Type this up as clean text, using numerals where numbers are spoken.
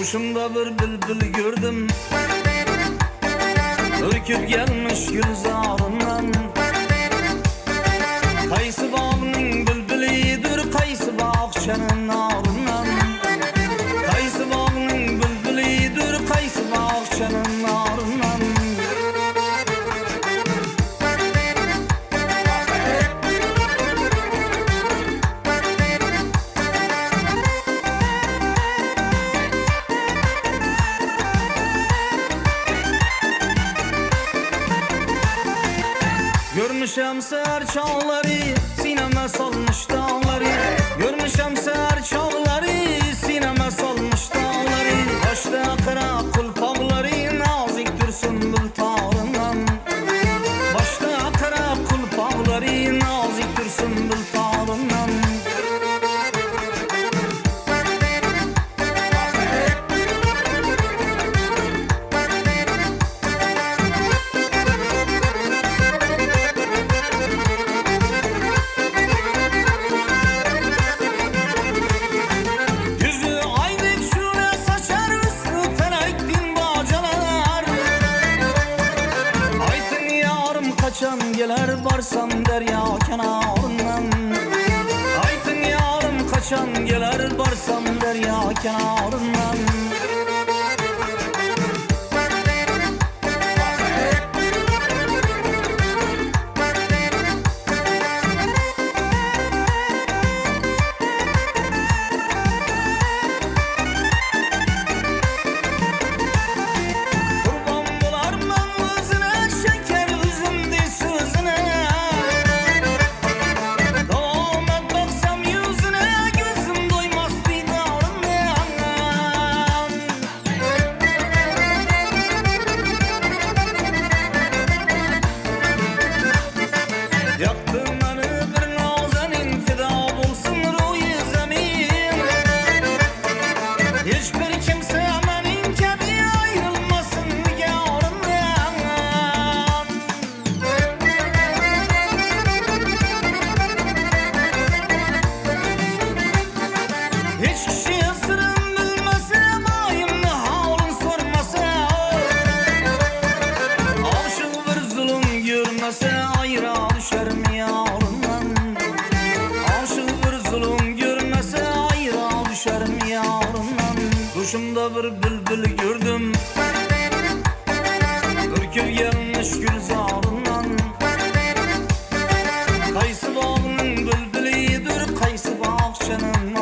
Duşumda bir bülbül gördüm, ürküp gelmiş gülzarından. Qaysı bağının bülbülüdür, qaysı bağçanın narından. Qaysı bağının bülbülüdür, qaysı bağçanın narından. Görmüşem seher çağları, sineme salmış dağları. Görmüşem seher çağları, sineme salmış dağları. Başta kara kulpağları, naziktir sümbül tağından. Başta kara kulpağları, naziktir sümbül tağından. Kaçan gelir varsam derya kenarından. Aytın yarım kaçan gelir varsam derya kenarından. Ayra düşer mi yarından? Aşık bir zulüm görmese ayra düşer mi yarından? Duşumda bir bülbül gördüm, ürküp gelmiş gülzarından. Qaysı bağının bülbülüdür, qaysı bağçanın